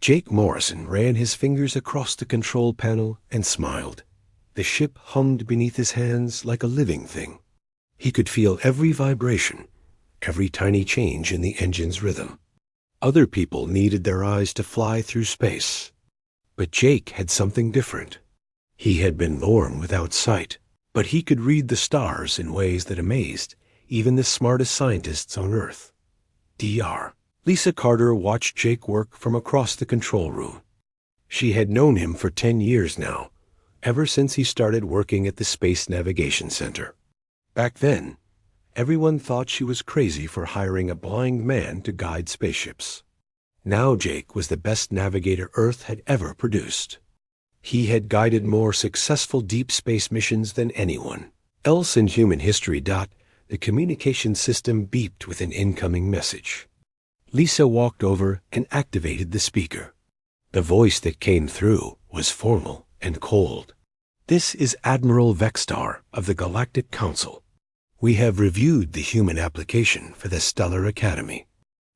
Jake Morrison ran his fingers across the control panel and smiled. The ship hummed beneath his hands like a living thing. He could feel every vibration, every tiny change in the engine's rhythm. Other people needed their eyes to fly through space. But Jake had something different. He had been born without sight, but he could read the stars in ways that amazed even the smartest scientists on Earth. Dr. Lisa Carter watched Jake work from across the control room. She had known him for 10 years now, ever since he started working at the Space Navigation Center. Back then, everyone thought she was crazy for hiring a blind man to guide spaceships. Now Jake was the best navigator Earth had ever produced. He had guided more successful deep space missions than anyone else in human history. The communication system beeped with an incoming message. Lisa walked over and activated the speaker. The voice that came through was formal and cold. "This is Admiral Vextar of the Galactic Council. We have reviewed the human application for the Stellar Academy.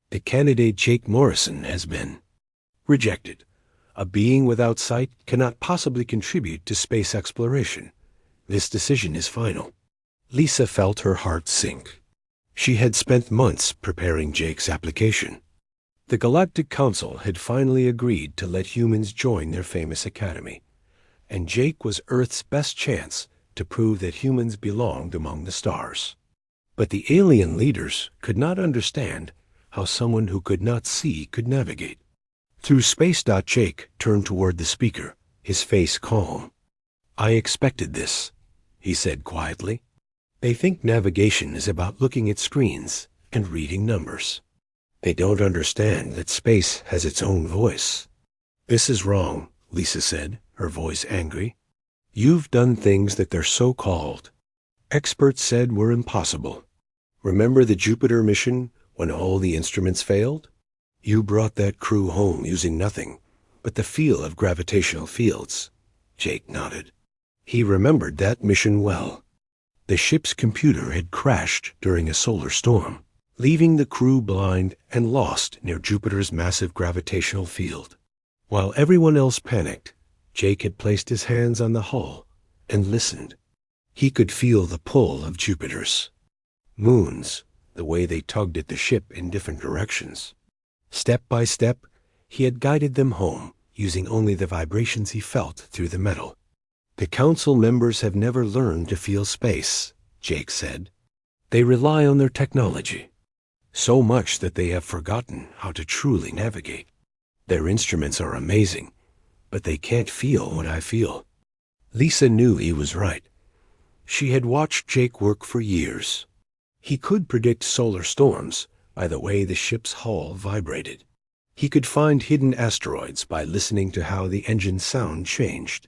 The candidate Jake Morrison has been rejected. A being without sight cannot possibly contribute to space exploration. This decision is final." Lisa felt her heart sink. She had spent months preparing Jake's application. The Galactic Council had finally agreed to let humans join their famous academy, and Jake was Earth's best chance to prove that humans belonged among the stars. But the alien leaders could not understand how someone who could not see could navigate. Through space. Jake turned toward the speaker, his face calm. "I expected this," he said quietly. "They think navigation is about looking at screens and reading numbers. They don't understand that space has its own voice." "This is wrong," Lisa said, her voice angry. "You've done things that their so-called experts said were impossible. Remember the Jupiter mission when all the instruments failed? You brought that crew home using nothing but the feel of gravitational fields." Jake nodded. He remembered that mission well. The ship's computer had crashed during a solar storm, leaving the crew blind and lost near Jupiter's massive gravitational field. While everyone else panicked, Jake had placed his hands on the hull and listened. He could feel the pull of Jupiter's moons, the way they tugged at the ship in different directions. Step by step, he had guided them home, using only the vibrations he felt through the metal. "The council members have never learned to feel space," Jake said. "They rely on their technology, so much that they have forgotten how to truly navigate. Their instruments are amazing, but they can't feel what I feel." Lisa knew he was right. She had watched Jake work for years. He could predict solar storms by the way the ship's hull vibrated. He could find hidden asteroids by listening to how the engine's sound changed.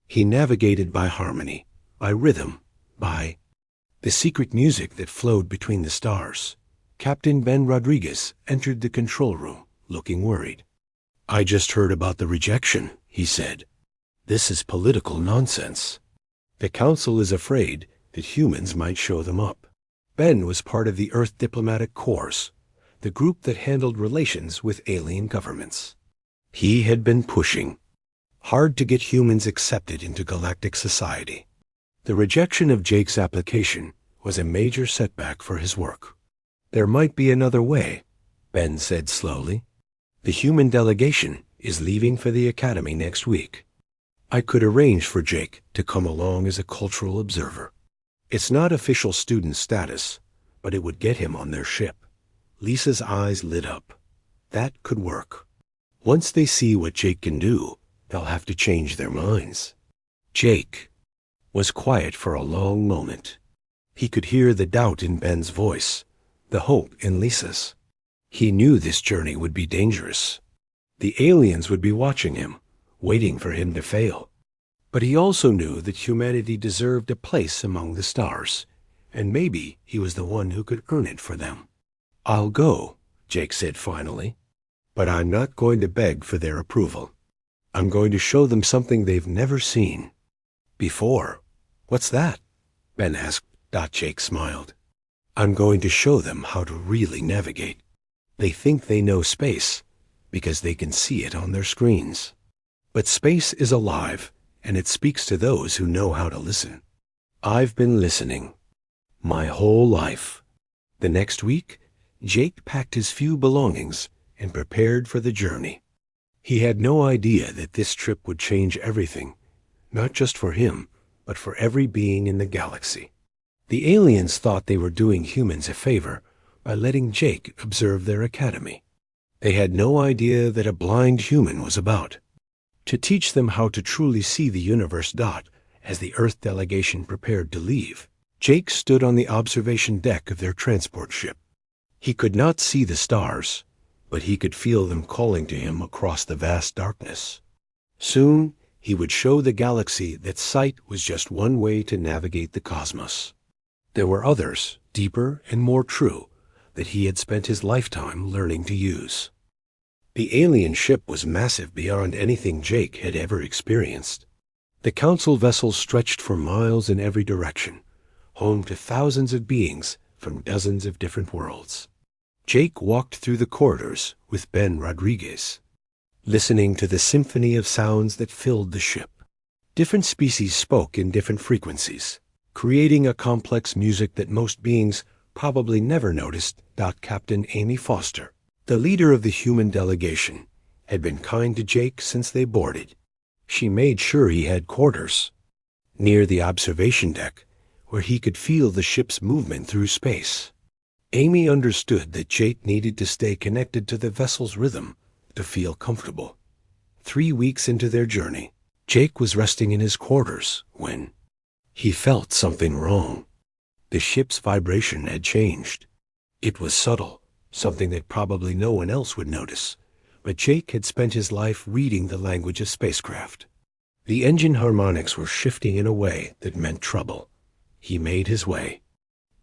He navigated by harmony, by rhythm, by the secret music that flowed between the stars. Captain Ben Rodriguez entered the control room, looking worried. "I just heard about the rejection," he said. "This is political nonsense. The council is afraid that humans might show them up." Ben was part of the Earth Diplomatic Corps, the group that handled relations with alien governments. He had been pushing hard to get humans accepted into galactic society. The rejection of Jake's application was a major setback for his work. "There might be another way," Ben said slowly. "The human delegation is leaving for the academy next week. I could arrange for Jake to come along as a cultural observer. It's not official student status, but it would get him on their ship." Lisa's eyes lit up. That could work. Once they see what Jake can do, they'll have to change their minds. Jake was quiet for a long moment. He could hear the doubt in Ben's voice, the hope in Lisa's. He knew this journey would be dangerous. The aliens would be watching him, waiting for him to fail. But he also knew that humanity deserved a place among the stars, and maybe he was the one who could earn it for them. "I'll go," Jake said finally, "but I'm not going to beg for their approval. I'm going to show them something they've never seen before." "What's that?" Ben asked. Jake smiled. "I'm going to show them how to really navigate. They think they know space, because they can see it on their screens. But space is alive, and it speaks to those who know how to listen. I've been listening my whole life. The next week, Jake packed his few belongings and prepared for the journey. He had no idea that this trip would change everything, not just for him, but for every being in the galaxy. The aliens thought they were doing humans a favor by letting Jake observe their academy. They had no idea that a blind human was about to teach them how to truly see the universe. As the Earth delegation prepared to leave, Jake stood on the observation deck of their transport ship. He could not see the stars, but he could feel them calling to him across the vast darkness. Soon, he would show the galaxy that sight was just one way to navigate the cosmos. There were others, deeper and more true, that he had spent his lifetime learning to use. The alien ship was massive beyond anything Jake had ever experienced. The council vessel stretched for miles in every direction, home to thousands of beings from dozens of different worlds. Jake walked through the corridors with Ben Rodriguez, listening to the symphony of sounds that filled the ship. Different species spoke in different frequencies, creating a complex music that most beings probably never noticed. Captain Amy Foster, the leader of the human delegation, had been kind to Jake since they boarded. She made sure he had quarters near the observation deck, where he could feel the ship's movement through space. Amy understood that Jake needed to stay connected to the vessel's rhythm to feel comfortable. 3 weeks into their journey, Jake was resting in his quarters when he felt something wrong. The ship's vibration had changed. It was subtle, something that probably no one else would notice, but Jake had spent his life reading the language of spacecraft. The engine harmonics were shifting in a way that meant trouble. He made his way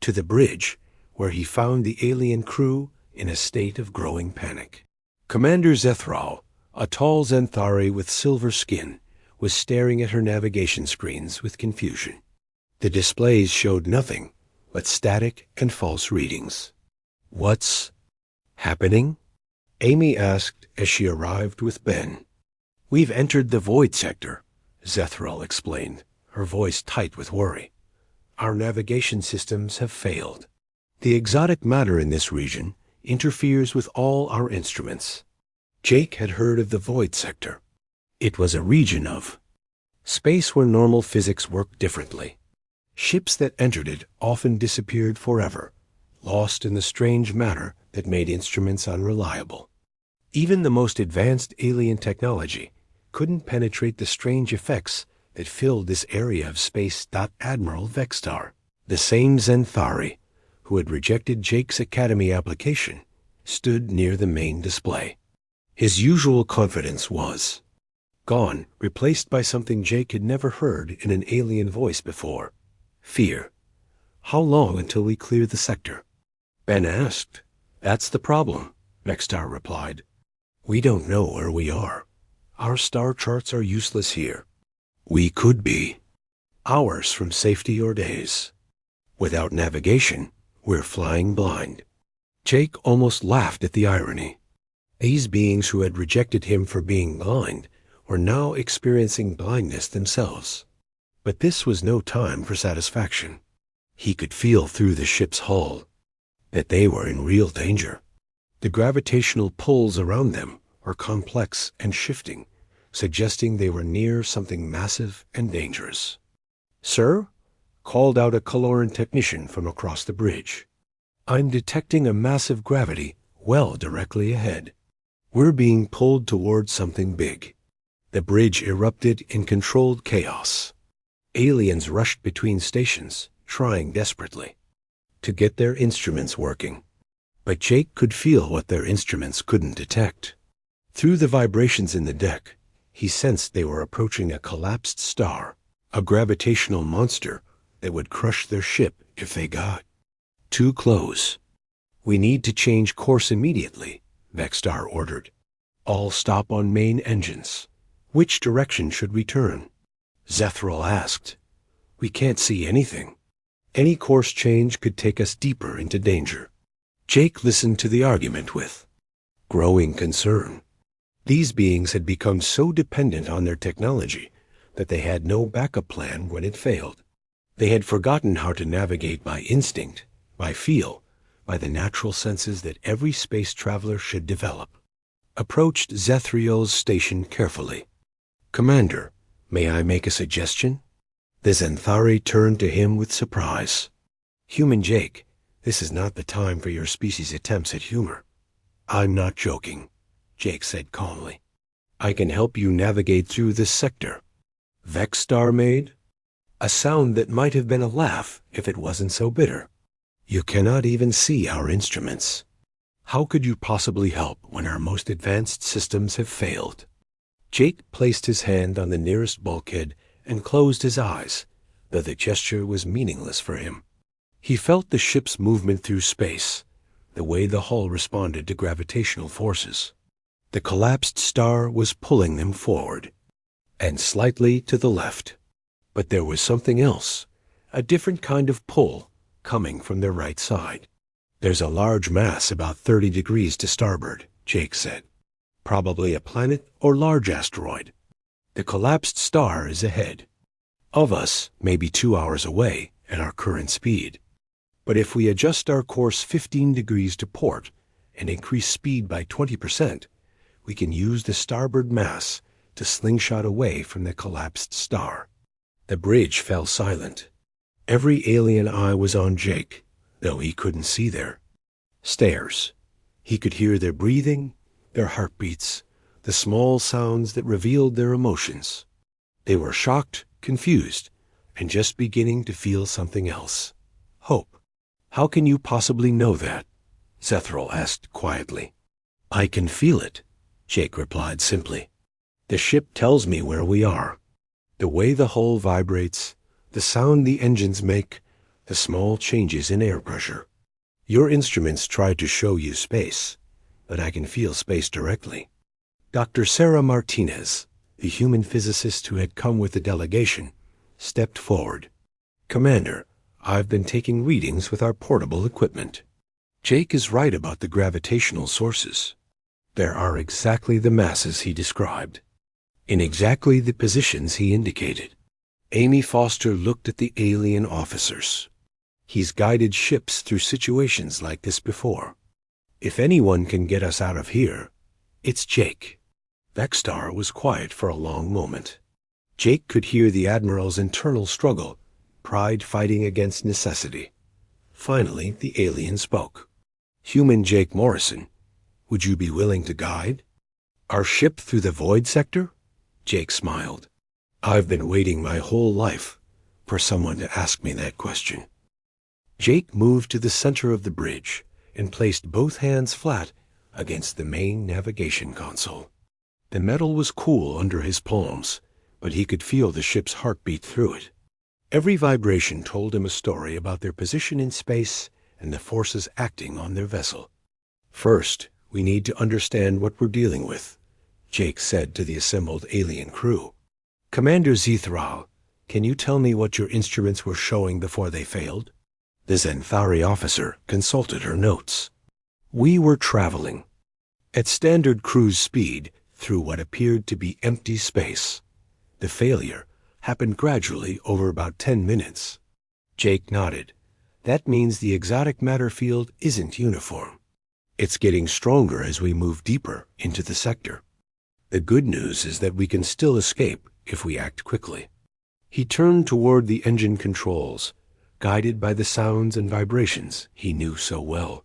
to the bridge, where he found the alien crew in a state of growing panic. Commander Zethral, a tall Xanthari with silver skin, was staring at her navigation screens with confusion. The displays showed nothing but static and false readings. "What's happening?" Amy asked as she arrived with Ben. "We've entered the void sector," Zethral explained, her voice tight with worry. "Our navigation systems have failed. The exotic matter in this region interferes with all our instruments." Jake had heard of the void sector. It was a region of space where normal physics worked differently. Ships that entered it often disappeared forever, lost in the strange matter that made instruments unreliable. Even the most advanced alien technology couldn't penetrate the strange effects that filled this area of space. Admiral Vextar, the same Xanthari who had rejected Jake's academy application, stood near the main display. His usual confidence was gone, replaced by something Jake had never heard in an alien voice before: fear. "How long until we clear the sector?" Ben asked. "That's the problem," Vextar replied. "We don't know where we are. Our star charts are useless here. We could be hours from safety or days. Without navigation, we're flying blind." Jake almost laughed at the irony. These beings who had rejected him for being blind were now experiencing blindness themselves. But this was no time for satisfaction. He could feel through the ship's hull that they were in real danger. The gravitational pulls around them were complex and shifting, suggesting they were near something massive and dangerous. "Sir?" called out a Coloran technician from across the bridge. "I'm detecting a massive gravity well directly ahead. We're being pulled towards something big." The bridge erupted in controlled chaos. Aliens rushed between stations, trying desperately to get their instruments working. But Jake could feel what their instruments couldn't detect. Through the vibrations in the deck, he sensed they were approaching a collapsed star, a gravitational monster that would crush their ship if they got too close. "We need to change course immediately," Vextar ordered. "All stop on main engines." "Which direction should we turn?" Zethral asked. "We can't see anything. Any course change could take us deeper into danger." Jake listened to the argument with growing concern. These beings had become so dependent on their technology that they had no backup plan when it failed. They had forgotten how to navigate by instinct, by feel, by the natural senses that every space traveler should develop. Approached Zethriel's station carefully. "Commander, may I make a suggestion?" The Zenthari turned to him with surprise. "Human Jake, this is not the time for your species' attempts at humor." "I'm not joking," Jake said calmly. "I can help you navigate through this sector." Vexstar made a sound that might have been a laugh if it wasn't so bitter. "You cannot even see our instruments. How could you possibly help when our most advanced systems have failed?" Jake placed his hand on the nearest bulkhead and closed his eyes, though the gesture was meaningless for him. He felt the ship's movement through space, the way the hull responded to gravitational forces. The collapsed star was pulling them forward, and slightly to the left. But there was something else, a different kind of pull, coming from their right side. "There's a large mass about 30 degrees to starboard," Jake said. "Probably a planet or large asteroid. The collapsed star is ahead of us, maybe 2 hours away at our current speed. But if we adjust our course 15 degrees to port and increase speed by 20%, we can use the starboard mass to slingshot away from the collapsed star." The bridge fell silent. Every alien eye was on Jake, though he couldn't see their stares. He could hear their breathing, their heartbeats, the small sounds that revealed their emotions. They were shocked, confused, and just beginning to feel something else. Hope. "How can you possibly know that?" Zethriel asked quietly. "I can feel it," Jake replied simply. "The ship tells me where we are. The way the hull vibrates, the sound the engines make, the small changes in air pressure. Your instruments try to show you space, but I can feel space directly." Dr. Sarah Martinez, the human physicist who had come with the delegation, stepped forward. "Commander, I've been taking readings with our portable equipment. Jake is right about the gravitational sources. There are exactly the masses he described, in exactly the positions he indicated." Amy Foster looked at the alien officers. "He's guided ships through situations like this before. If anyone can get us out of here, it's Jake." Vexstar was quiet for a long moment. Jake could hear the Admiral's internal struggle, pride fighting against necessity. Finally, the alien spoke. "Human Jake Morrison, would you be willing to guide our ship through the void sector?" Jake smiled. "I've been waiting my whole life for someone to ask me that question." Jake moved to the center of the bridge and placed both hands flat against the main navigation console. The metal was cool under his palms, but he could feel the ship's heartbeat through it. Every vibration told him a story about their position in space and the forces acting on their vessel. "First, we need to understand what we're dealing with," Jake said to the assembled alien crew. "Commander Zethral, can you tell me what your instruments were showing before they failed?" The Zenthari officer consulted her notes. "We were traveling at standard cruise speed through what appeared to be empty space. The failure happened gradually over about 10 minutes. Jake nodded. "That means the exotic matter field isn't uniform. It's getting stronger as we move deeper into the sector. The good news is that we can still escape if we act quickly." He turned toward the engine controls, guided by the sounds and vibrations he knew so well.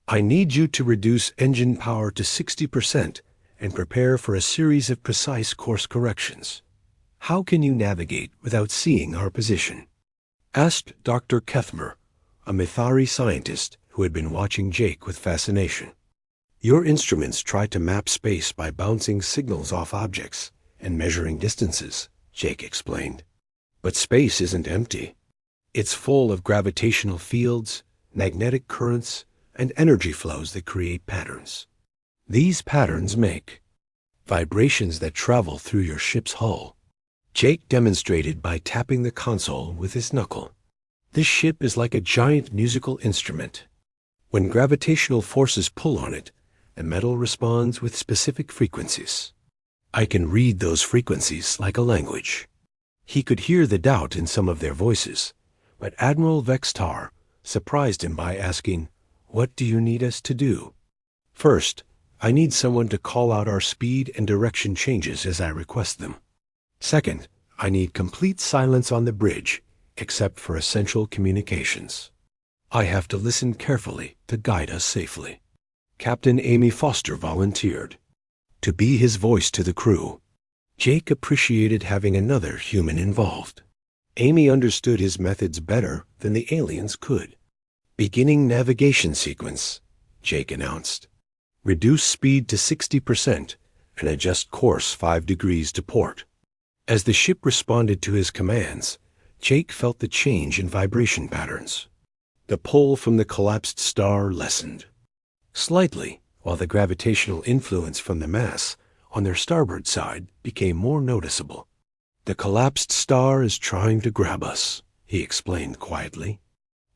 "I need you to reduce engine power to 60% and prepare for a series of precise course corrections. How can you navigate without seeing our position?" asked Dr. Kethmer, a Mithari scientist who had been watching Jake with fascination. "Your instruments try to map space by bouncing signals off objects and measuring distances," Jake explained. "But space isn't empty. It's full of gravitational fields, magnetic currents, and energy flows that create patterns. These patterns make vibrations that travel through your ship's hull." Jake demonstrated by tapping the console with his knuckle. "This ship is like a giant musical instrument. When gravitational forces pull on it, The metal responds with specific frequencies. I can read those frequencies like a language. He could hear the doubt in some of their voices, but Admiral Vextar surprised him by asking, "What do you need us to do?" "First, I need someone to call out our speed and direction changes as I request them. Second, I need complete silence on the bridge, except for essential communications. I have to listen carefully to guide us safely." Captain Amy Foster volunteered to be his voice to the crew. Jake appreciated having another human involved. Amy understood his methods better than the aliens could. "Beginning navigation sequence," Jake announced. "Reduce speed to 60% and adjust course 5 degrees to port." As the ship responded to his commands, Jake felt the change in vibration patterns. The pull from the collapsed star lessened slightly, while the gravitational influence from the mass on their starboard side became more noticeable. "The collapsed star is trying to grab us," he explained quietly.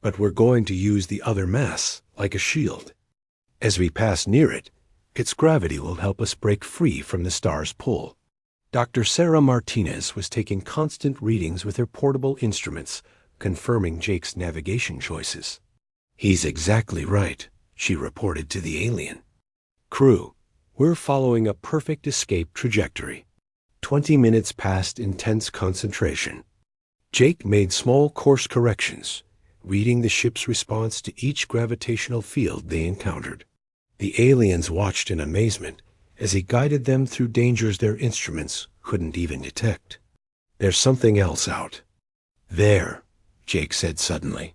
"But we're going to use the other mass like a shield. As we pass near it, its gravity will help us break free from the star's pull." Dr. Sarah Martinez was taking constant readings with her portable instruments, confirming Jake's navigation choices. "He's exactly right," she reported to the alien. "Crew, we're following a perfect escape trajectory." 20 minutes passed intense concentration. Jake made small course corrections, reading the ship's response to each gravitational field they encountered. The aliens watched in amazement as he guided them through dangers their instruments couldn't even detect. "There's something else out there," Jake said suddenly.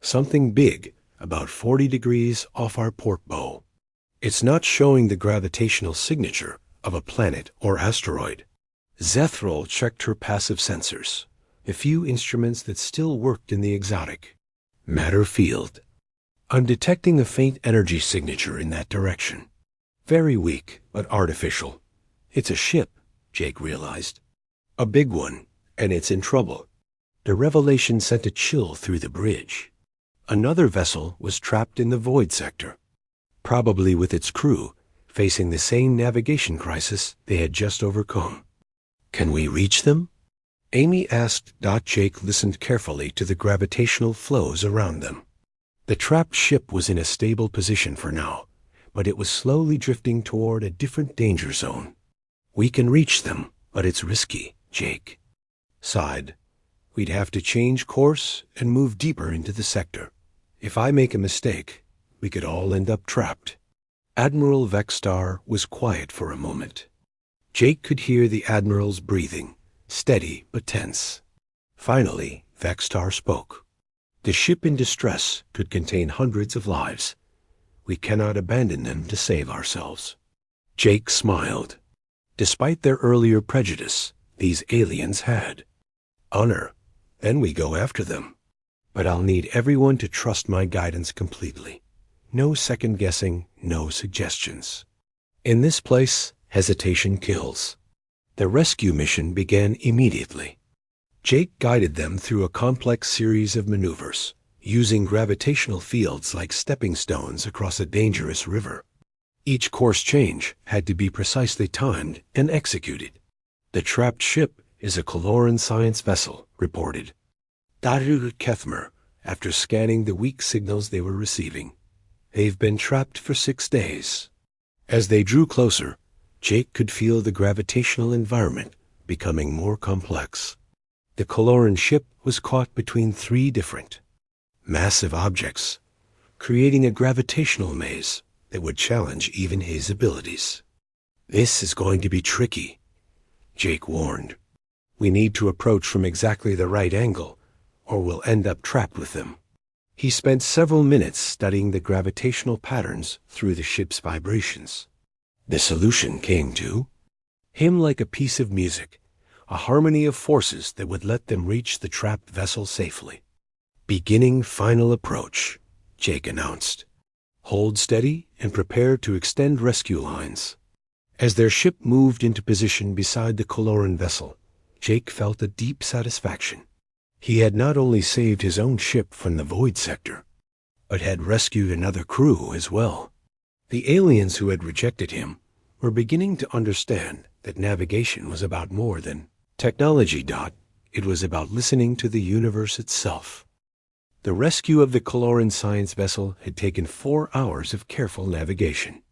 "Something big, about 40 degrees off our port bow. It's not showing the gravitational signature of a planet or asteroid." Zethral checked her passive sensors, a few instruments that still worked in the exotic matter field. "I'm detecting a faint energy signature in that direction. Very weak, but artificial. It's a ship," Jake realized. "A big one, and it's in trouble." The revelation sent a chill through the bridge. Another vessel was trapped in the void sector, probably with its crew, facing the same navigation crisis they had just overcome. "Can we reach them?" Amy asked. Jake listened carefully to the gravitational flows around them. The trapped ship was in a stable position for now, but it was slowly drifting toward a different danger zone. "We can reach them, but it's risky," Jake sighed. "We'd have to change course and move deeper into the sector. If I make a mistake, we could all end up trapped." Admiral Vextar was quiet for a moment. Jake could hear the Admiral's breathing, steady but tense. Finally, Vextar spoke. "The ship in distress could contain hundreds of lives. We cannot abandon them to save ourselves." Jake smiled. Despite their earlier prejudice, these aliens had honor. "Then we go after them. But I'll need everyone to trust my guidance completely. No second-guessing, no suggestions. In this place, hesitation kills." The rescue mission began immediately. Jake guided them through a complex series of maneuvers, using gravitational fields like stepping stones across a dangerous river. Each course change had to be precisely timed and executed. "The trapped ship is a Coloran science vessel," reported Dr. Kethmer, after scanning the weak signals they were receiving. "They've been trapped for 6 days." As they drew closer, Jake could feel the gravitational environment becoming more complex. The Coloran ship was caught between 3 different massive objects, creating a gravitational maze that would challenge even his abilities. "This is going to be tricky," Jake warned. "We need to approach from exactly the right angle, or we'll end up trapped with them." He spent several minutes studying the gravitational patterns through the ship's vibrations. The solution came to him like a piece of music, a harmony of forces that would let them reach the trapped vessel safely. "Beginning final approach," Jake announced. "Hold steady and prepare to extend rescue lines." As their ship moved into position beside the Coloran vessel, Jake felt a deep satisfaction. He had not only saved his own ship from the void sector, but had rescued another crew as well. The aliens who had rejected him were beginning to understand that navigation was about more than technology. It was about listening to the universe itself. The rescue of the Caloran science vessel had taken 4 hours of careful navigation.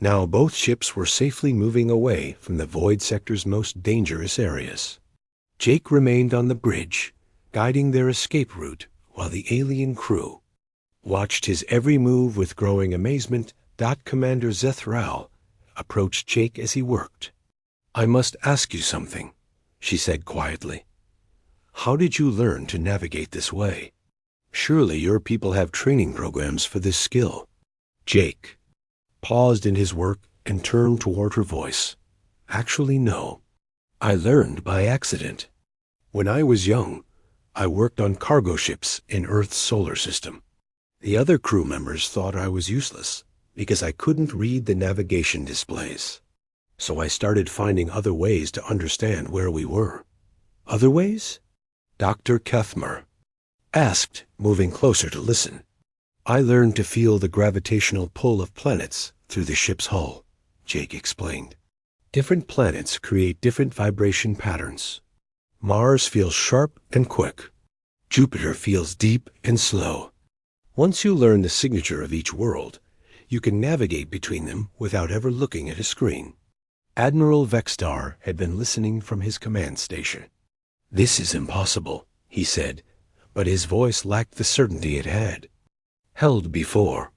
Now both ships were safely moving away from the void sector's most dangerous areas. Jake remained on the bridge, guiding their escape route, while the alien crew watched his every move with growing amazement. Commander Zethral approached Jake as he worked. "I must ask you something," she said quietly. "How did you learn to navigate this way? Surely your people have training programs for this skill." Jake paused in his work and turned toward her voice. "Actually, no. I learned by accident. When I was young, I worked on cargo ships in Earth's solar system. The other crew members thought I was useless because I couldn't read the navigation displays. So I started finding other ways to understand where we were." "Other ways?" Dr. Kethmer asked, moving closer to listen. "I learned to feel the gravitational pull of planets through the ship's hull," Jake explained. "Different planets create different vibration patterns. Mars feels sharp and quick. Jupiter feels deep and slow. Once you learn the signature of each world, you can navigate between them without ever looking at a screen." Admiral Vextar had been listening from his command station. "This is impossible," he said, but his voice lacked the certainty it had held before.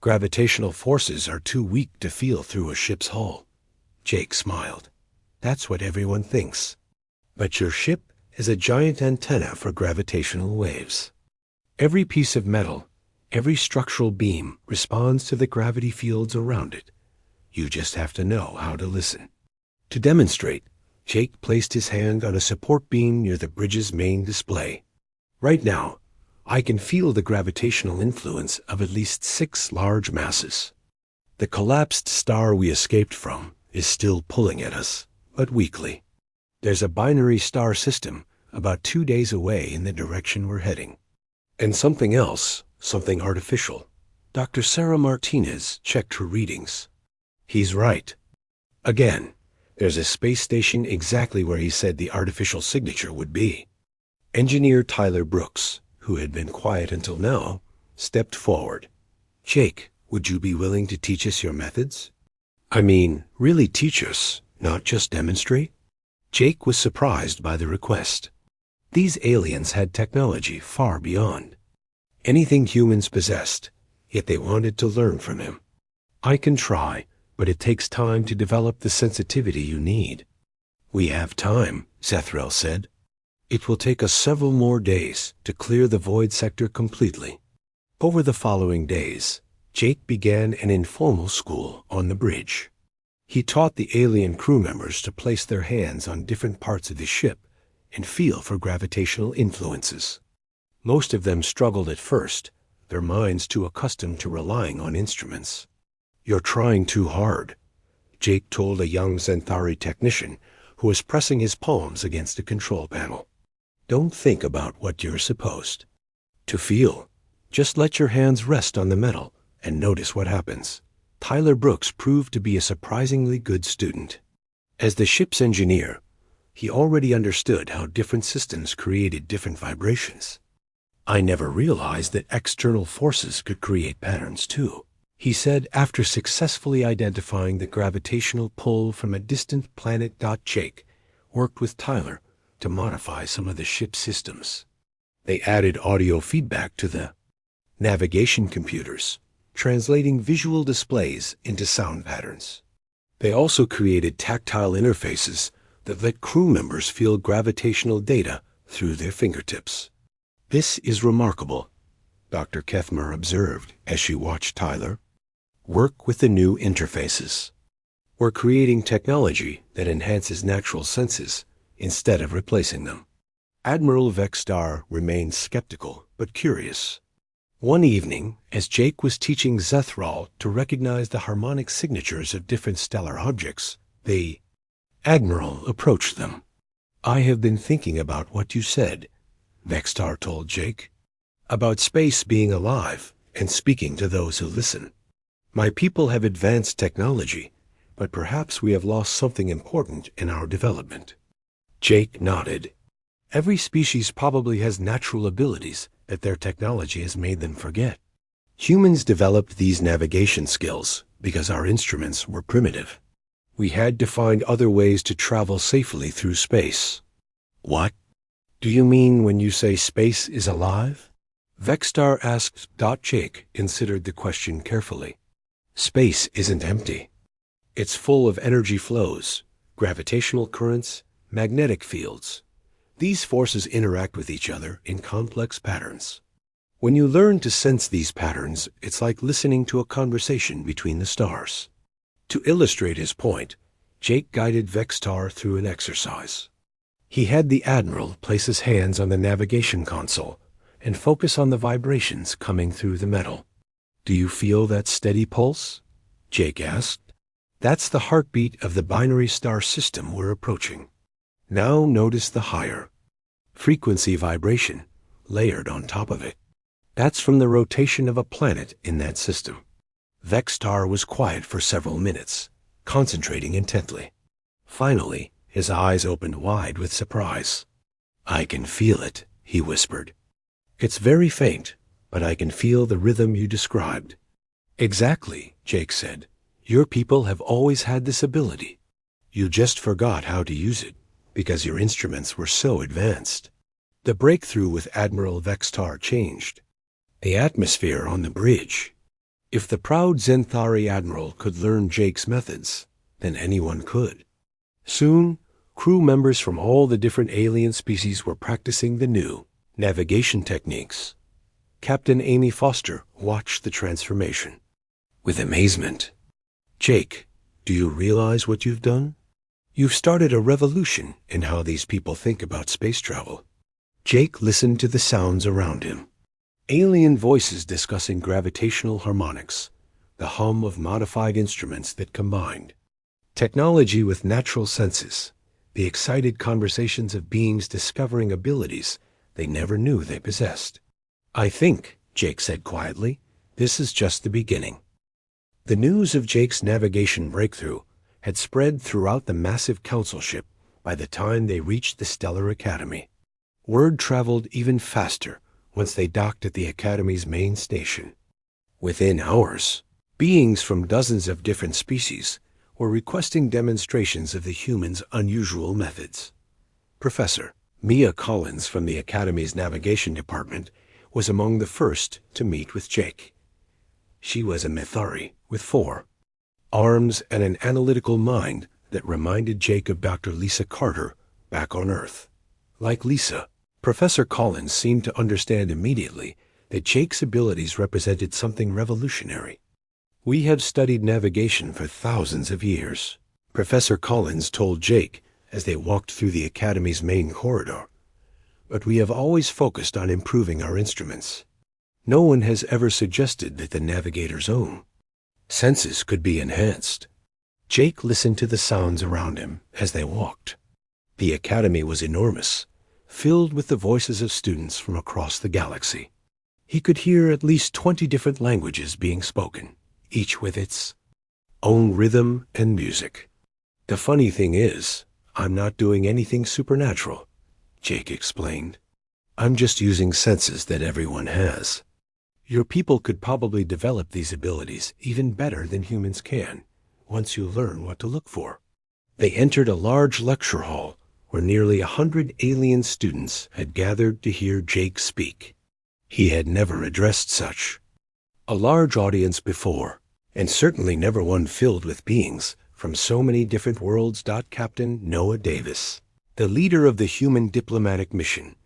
"Gravitational forces are too weak to feel through a ship's hull." Jake smiled. "That's what everyone thinks. But your ship is a giant antenna for gravitational waves. Every piece of metal, every structural beam responds to the gravity fields around it. You just have to know how to listen." To demonstrate, Jake placed his hand on a support beam near the bridge's main display. "Right now, I can feel the gravitational influence of at least 6 large masses. The collapsed star we escaped from is still pulling at us, but weakly. There's a binary star system about 2 days away in the direction we're heading. And something else, something artificial." Dr. Sarah Martinez checked her readings. "He's right. Again, there's a space station exactly where he said the artificial signature would be." Engineer Tyler Brooks, who had been quiet until now, stepped forward. "Jake, would you be willing to teach us your methods? I mean, really teach us, not just demonstrate?" Jake was surprised by the request. These aliens had technology far beyond anything humans possessed, yet they wanted to learn from him. "I can try, but it takes time to develop the sensitivity you need." "We have time," Zethral said. "It will take us several more days to clear the void sector completely." Over the following days, Jake began an informal school on the bridge. He taught the alien crew members to place their hands on different parts of the ship and feel for gravitational influences. Most of them struggled at first, their minds too accustomed to relying on instruments. "You're trying too hard," Jake told a young Xanthari technician who was pressing his palms against a control panel. "Don't think about what you're supposed to feel. Just let your hands rest on the metal and notice what happens." Tyler Brooks proved to be a surprisingly good student. As the ship's engineer, he already understood how different systems created different vibrations. "I never realized that external forces could create patterns too," he said after successfully identifying the gravitational pull from a distant planet. Jake worked with Tyler to modify some of the ship's systems. They added audio feedback to the navigation computers, translating visual displays into sound patterns. They also created tactile interfaces that let crew members feel gravitational data through their fingertips. "This is remarkable," Dr. Kethmer observed as she watched Tyler work with the new interfaces. "We're creating technology that enhances natural senses instead of replacing them." Admiral Vextar remained skeptical but curious. One evening, as Jake was teaching Zethral to recognize the harmonic signatures of different stellar objects, the Admiral approached them. "I have been thinking about what you said," Vextar told Jake, "about space being alive and speaking to those who listen. My people have advanced technology, but perhaps we have lost something important in our development. Jake nodded. Every species probably has natural abilities that their technology has made them forget. Humans developed these navigation skills because our instruments were primitive. We had to find other ways to travel safely through space. What do you mean when you say space is alive? Vexstar asked. Jake considered the question carefully. Space isn't empty. It's full of energy flows, gravitational currents, magnetic fields. These forces interact with each other in complex patterns. When you learn to sense these patterns, it's like listening to a conversation between the stars. To illustrate his point, Jake guided Vexstar through an exercise. He had the Admiral place his hands on the navigation console and focus on the vibrations coming through the metal. Do you feel that steady pulse? Jake asked. That's the heartbeat of the binary star system we're approaching. Now notice the higher frequency vibration layered on top of it. That's from the rotation of a planet in that system. Vexstar was quiet for several minutes, concentrating intently. Finally, his eyes opened wide with surprise. I can feel it, he whispered. It's very faint, but I can feel the rhythm you described. Exactly, Jake said. Your people have always had this ability. You just forgot how to use it because your instruments were so advanced. The breakthrough with Admiral Vexstar changed the atmosphere on the bridge. If the proud Zenthari Admiral could learn Jake's methods, then anyone could. Soon, crew members from all the different alien species were practicing the new navigation techniques. Captain Amy Foster watched the transformation with amazement. Jake, do you realize what you've done? You've started a revolution in how these people think about space travel. Jake listened to the sounds around him. Alien voices discussing gravitational harmonics, the hum of modified instruments that combined technology with natural senses, the excited conversations of beings discovering abilities they never knew they possessed. I think, Jake said quietly, this is just the beginning. The news of Jake's navigation breakthrough had spread throughout the massive council ship by the time they reached the Stellar Academy. Word traveled even faster once they docked at the Academy's main station. Within hours, beings from dozens of different species were requesting demonstrations of the humans' unusual methods. Professor Mia Collins from the Academy's navigation department was among the first to meet with Jake. She was a Mithari with 4 arms and an analytical mind that reminded Jake of Dr. Lisa Carter back on Earth. Like Lisa, Professor Collins seemed to understand immediately that Jake's abilities represented something revolutionary. We have studied navigation for thousands of years, Professor Collins told Jake as they walked through the Academy's main corridor. But we have always focused on improving our instruments. No one has ever suggested that the navigator's own senses could be enhanced. Jake listened to the sounds around him as they walked. The Academy was enormous, filled with the voices of students from across the galaxy. He could hear at least 20 different languages being spoken, each with its own rhythm and music. The funny thing is, I'm not doing anything supernatural, Jake explained. I'm just using senses that everyone has. Your people could probably develop these abilities even better than humans can, once you learn what to look for. They entered a large lecture hall where nearly 100 alien students had gathered to hear Jake speak. He had never addressed such a large audience before, and certainly never one filled with beings from so many different worlds. Captain Noah Davis, the leader of the human diplomatic mission,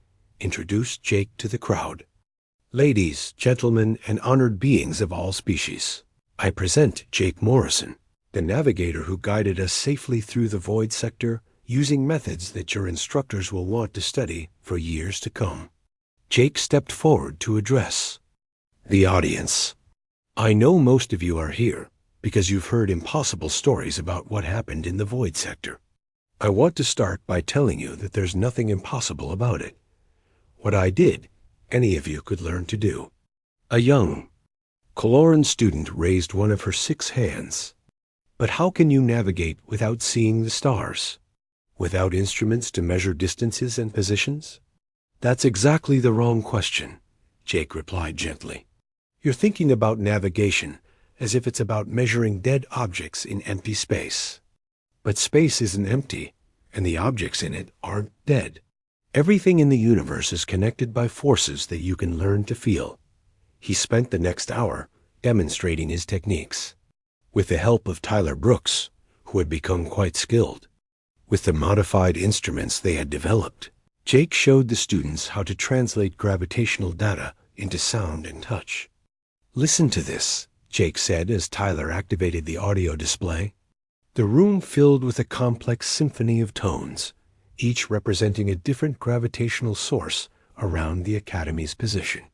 introduced Jake to the crowd. Ladies, gentlemen, and honored beings of all species, I present Jake Morrison, the navigator who guided us safely through the void sector using methods that your instructors will want to study for years to come. Jake stepped forward to address the audience. I know most of you are here because you've heard impossible stories about what happened in the void sector. I want to start by telling you that there's nothing impossible about it. What I did, any of you could learn to do. A young Coloran's student raised one of her 6 hands. But how can you navigate without seeing the stars? Without instruments to measure distances and positions? That's exactly the wrong question, Jake replied gently. You're thinking about navigation as if it's about measuring dead objects in empty space. But space isn't empty, and the objects in it aren't dead. Everything in the universe is connected by forces that you can learn to feel. He spent the next hour demonstrating his techniques, with the help of Tyler Brooks, who had become quite skilled. With the modified instruments they had developed, Jake showed the students how to translate gravitational data into sound and touch. Listen to this, Jake said as Tyler activated the audio display. The room filled with a complex symphony of tones, each representing a different gravitational source around the Academy's position.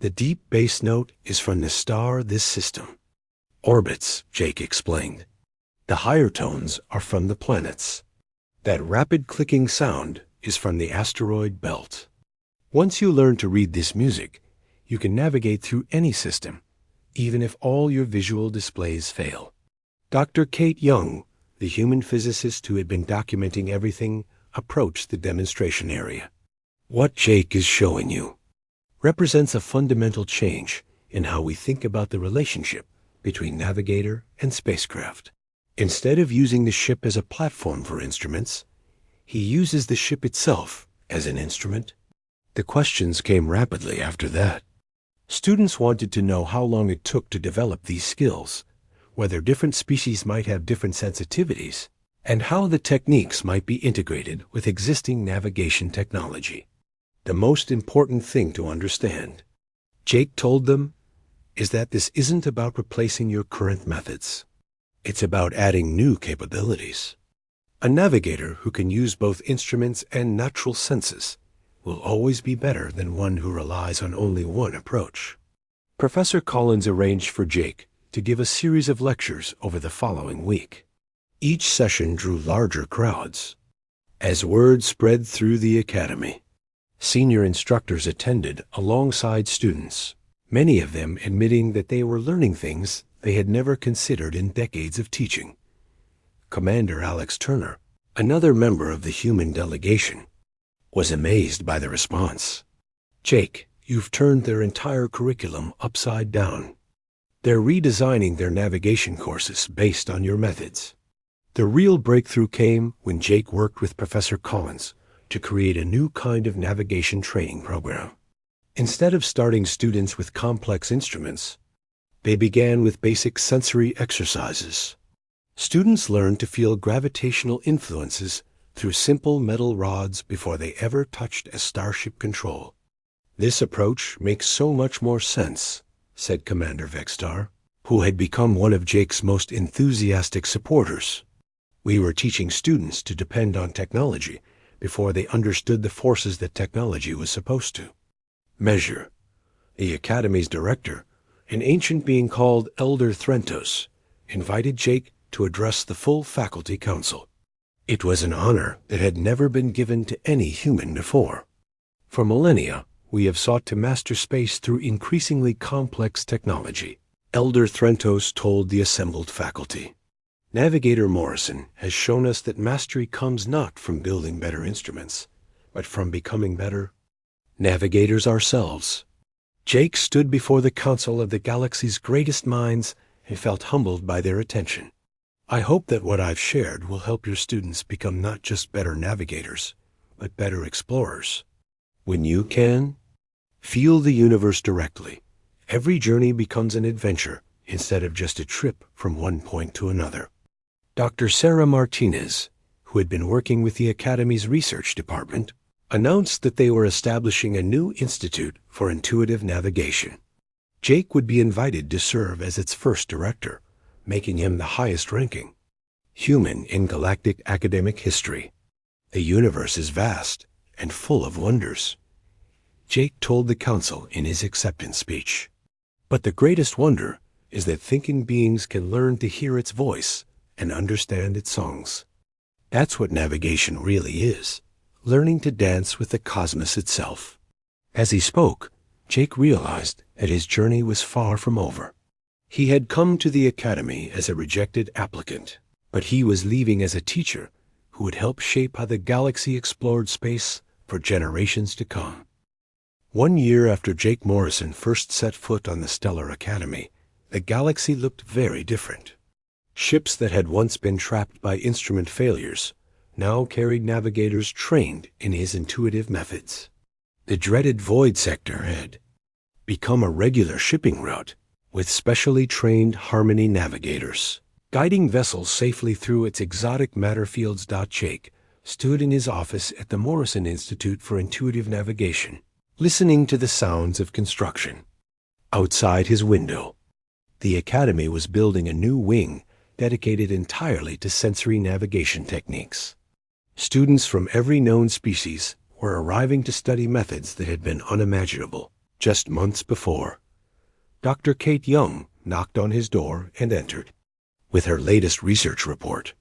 The deep bass note is from the star this system. Orbits, Jake explained. The higher tones are from the planets. That rapid clicking sound is from the asteroid belt. Once you learn to read this music, you can navigate through any system, even if all your visual displays fail. Dr. Kate Young, the human physicist who had been documenting everything, approached the demonstration area. What Jake is showing you represents a fundamental change in how we think about the relationship between navigator and spacecraft. Instead of using the ship as a platform for instruments, he uses the ship itself as an instrument. The questions came rapidly after that. Students wanted to know how long it took to develop these skills, whether different species might have different sensitivities, and how the techniques might be integrated with existing navigation technology. The most important thing to understand, Jake told them, is that this isn't about replacing your current methods. It's about adding new capabilities. A navigator who can use both instruments and natural senses will always be better than one who relies on only one approach. Professor Collins arranged for Jake to give a series of lectures over the following week. Each session drew larger crowds. As word spread through the Academy, senior instructors attended alongside students, many of them admitting that they were learning things they had never considered in decades of teaching. Commander Alex Turner, another member of the human delegation, was amazed by the response. Jake, you've turned their entire curriculum upside down. They're redesigning their navigation courses based on your methods. The real breakthrough came when Jake worked with Professor Collins to create a new kind of navigation training program. Instead of starting students with complex instruments, they began with basic sensory exercises. Students learned to feel gravitational influences through simple metal rods before they ever touched a starship control. This approach makes so much more sense, said Commander Vextar, who had become one of Jake's most enthusiastic supporters. We were teaching students to depend on technology before they understood the forces that technology was supposed to measure. The Academy's director, an ancient being called Elder Threntos, invited Jake to address the full faculty council. It was an honor that had never been given to any human before. For millennia, we have sought to master space through increasingly complex technology, Elder Threntos told the assembled faculty. Navigator Morrison has shown us that mastery comes not from building better instruments, but from becoming better navigators ourselves. Jake stood before the council of the galaxy's greatest minds and felt humbled by their attention. I hope that what I've shared will help your students become not just better navigators, but better explorers. When you can feel the universe directly, every journey becomes an adventure instead of just a trip from one point to another. Dr. Sarah Martinez, who had been working with the Academy's research department, announced that they were establishing a new institute for intuitive navigation. Jake would be invited to serve as its first director, making him the highest ranking human in galactic academic history. The universe is vast and full of wonders, Jake told the council in his acceptance speech. But the greatest wonder is that thinking beings can learn to hear its voice and understand its songs. That's what navigation really is, learning to dance with the cosmos itself. As he spoke, Jake realized that his journey was far from over. He had come to the academy as a rejected applicant, but he was leaving as a teacher who would help shape how the galaxy explored space for generations to come. 1 year after Jake Morrison first set foot on the Stellar Academy, the galaxy looked very different. Ships that had once been trapped by instrument failures now carried navigators trained in his intuitive methods. The dreaded Void Sector had become a regular shipping route with specially trained Harmony navigators, guiding vessels safely through its exotic matter fields. Jake stood in his office at the Morrison Institute for Intuitive Navigation, listening to the sounds of construction. Outside his window, the Academy was building a new wing dedicated entirely to sensory navigation techniques. Students from every known species were arriving to study methods that had been unimaginable just months before. Dr. Kate Young knocked on his door and entered with her latest research report.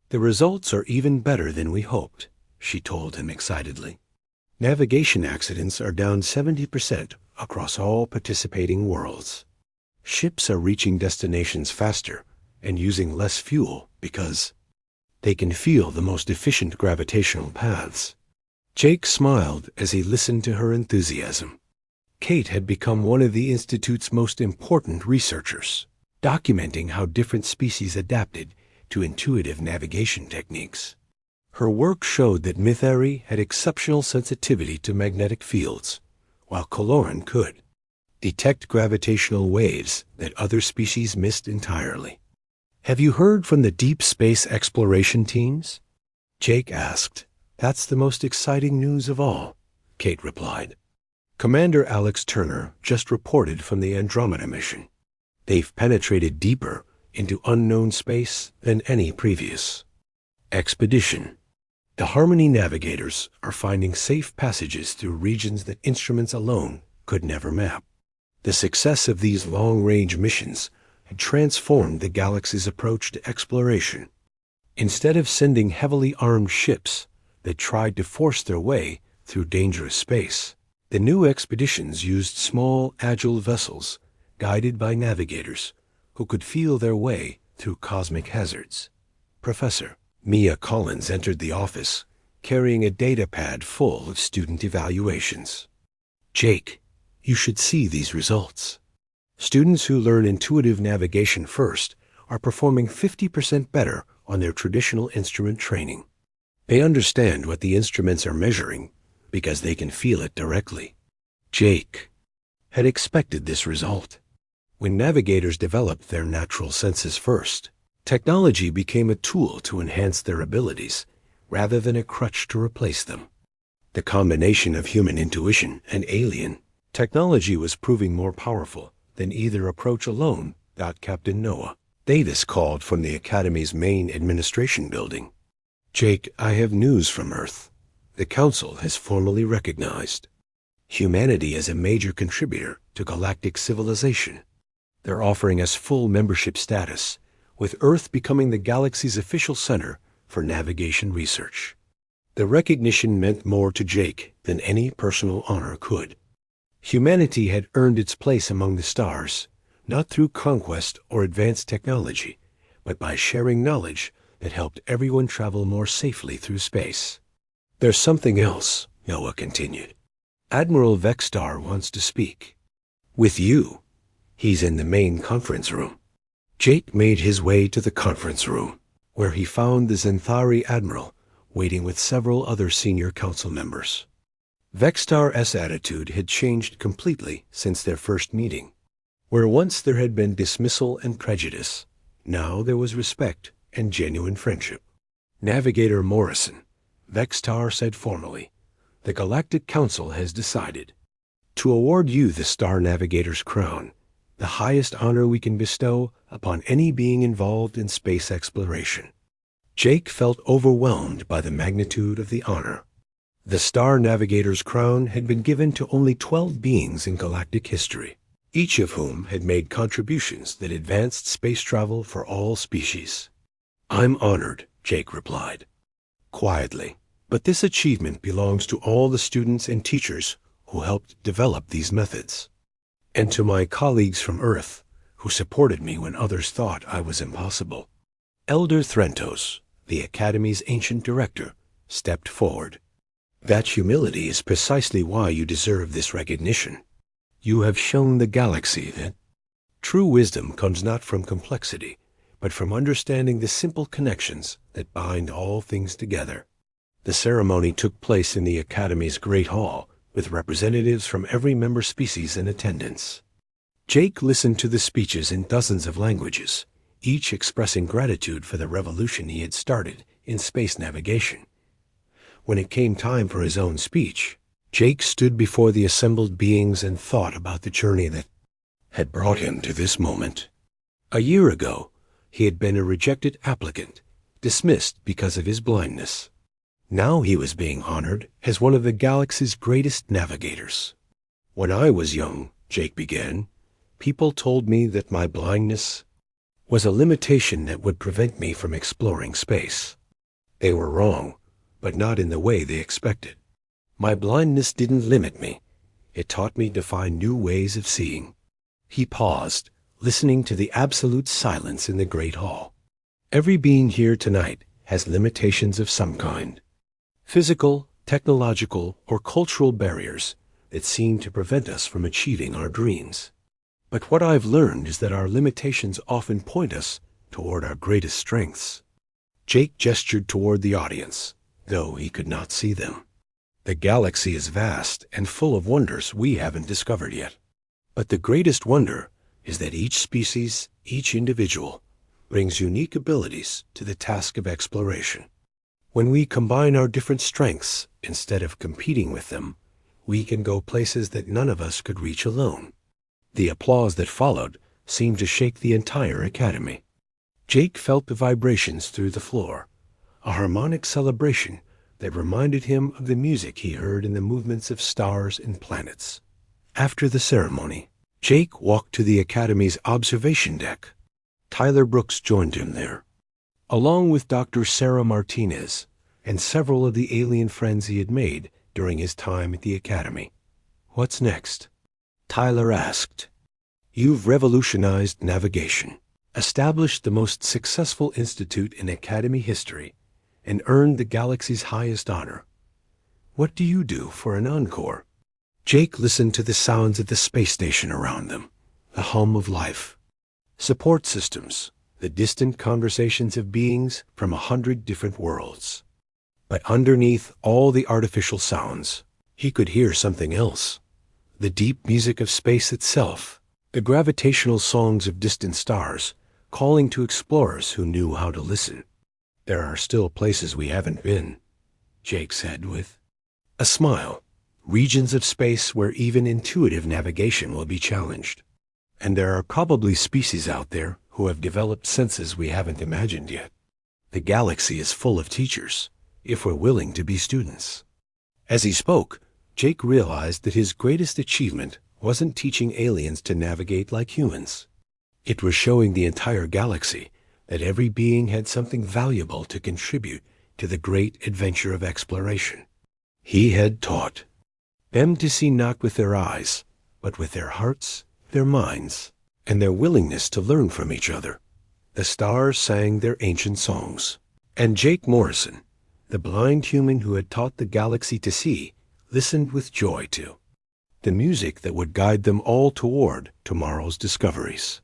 "The results are even better than we hoped," she told him excitedly. "Navigation accidents are down 70% across all participating worlds. Ships are reaching destinations faster and using less fuel because they can feel the most efficient gravitational paths." Jake smiled as he listened to her enthusiasm. Kate had become one of the Institute's most important researchers, documenting how different species adapted to intuitive navigation techniques. Her work showed that Mythari had exceptional sensitivity to magnetic fields, while Coloran could detect gravitational waves that other species missed entirely. "Have you heard from the deep space exploration teams?" Jake asked. "That's the most exciting news of all," Kate replied. "Commander Alex Turner just reported from the Andromeda mission. They've penetrated deeper into unknown space than any previous expedition. The Harmony navigators are finding safe passages through regions that instruments alone could never map. The success of these long-range missions had transformed the galaxy's approach to exploration. Instead of sending heavily armed ships that tried to force their way through dangerous space, the new expeditions used small, agile vessels guided by navigators who could feel their way through cosmic hazards. Professor Mia Collins entered the office, carrying a data pad full of student evaluations. "Jake, you should see these results. Students who learn intuitive navigation first are performing 50% better on their traditional instrument training. They understand what the instruments are measuring because they can feel it directly." Jake had expected this result. When navigators developed their natural senses first, technology became a tool to enhance their abilities rather than a crutch to replace them. The combination of human intuition and alien technology was proving more powerful than either approach alone. Captain Noah Davis called from the Academy's main administration building. "Jake, I have news from Earth. The Council has formally recognized humanity as a major contributor to galactic civilization. They're offering us full membership status, with Earth becoming the galaxy's official center for navigation research." The recognition meant more to Jake than any personal honor could. Humanity had earned its place among the stars, not through conquest or advanced technology, but by sharing knowledge that helped everyone travel more safely through space. "There's something else," Noah continued. "Admiral Vexstar wants to speak with you. He's in the main conference room." Jake made his way to the conference room, where he found the Zenthari Admiral waiting with several other senior council members. Vexstar's attitude had changed completely since their first meeting. Where once there had been dismissal and prejudice, now there was respect and genuine friendship. "Navigator Morrison," Vexstar said formally, "the Galactic Council has decided to award you the Star Navigator's crown, the highest honor we can bestow upon any being involved in space exploration." Jake felt overwhelmed by the magnitude of the honor. The Star Navigator's crown had been given to only 12 beings in galactic history, each of whom had made contributions that advanced space travel for all species. "I'm honored," Jake replied, quietly, "but this achievement belongs to all the students and teachers who helped develop these methods, and to my colleagues from Earth who supported me when others thought I was impossible. Elder Threntos, the Academy's ancient director, stepped forward. That humility is precisely why you deserve this recognition. You have shown the galaxy that true wisdom comes not from complexity, but from understanding the simple connections that bind all things together. The ceremony took place in the Academy's Great Hall, with representatives from every member species in attendance. Jake listened to the speeches in dozens of languages, each expressing gratitude for the revolution he had started in space navigation. When it came time for his own speech, Jake stood before the assembled beings and thought about the journey that had brought him to this moment. A year ago, he had been a rejected applicant, dismissed because of his blindness. Now he was being honored as one of the galaxy's greatest navigators. When I was young, Jake began, people told me that my blindness was a limitation that would prevent me from exploring space. They were wrong, but not in the way they expected. My blindness didn't limit me. It taught me to find new ways of seeing. He paused, listening to the absolute silence in the Great Hall. Every being here tonight has limitations of some kind. Physical, technological, or cultural barriers that seem to prevent us from achieving our dreams. But what I've learned is that our limitations often point us toward our greatest strengths. Jake gestured toward the audience, though he could not see them. The galaxy is vast and full of wonders we haven't discovered yet. But the greatest wonder is that each species, each individual, brings unique abilities to the task of exploration. When we combine our different strengths instead of competing with them, we can go places that none of us could reach alone. The applause that followed seemed to shake the entire Academy. Jake felt the vibrations through the floor, a harmonic celebration that reminded him of the music he heard in the movements of stars and planets. After the ceremony, Jake walked to the Academy's observation deck. Tyler Brooks joined him there, along with Dr. Sarah Martinez and several of the alien friends he had made during his time at the Academy. "What's next?" Tyler asked. "You've revolutionized navigation, established the most successful institute in Academy history, and earned the galaxy's highest honor. What do you do for an encore?" Jake listened to the sounds of the space station around them, the hum of life. Support systems, the distant conversations of beings from 100 different worlds. But underneath all the artificial sounds, he could hear something else. The deep music of space itself, the gravitational songs of distant stars, calling to explorers who knew how to listen. "There are still places we haven't been," Jake said with a smile. "Regions of space where even intuitive navigation will be challenged. And there are probably species out there who have developed senses we haven't imagined yet. The galaxy is full of teachers, if we're willing to be students." As he spoke, Jake realized that his greatest achievement wasn't teaching aliens to navigate like humans. It was showing the entire galaxy that every being had something valuable to contribute to the great adventure of exploration. He had taught them to see not with their eyes, but with their hearts, their minds, and their willingness to learn from each other. The stars sang their ancient songs, and Jake Morrison, the blind human who had taught the galaxy to see, listened with joy to the music that would guide them all toward tomorrow's discoveries.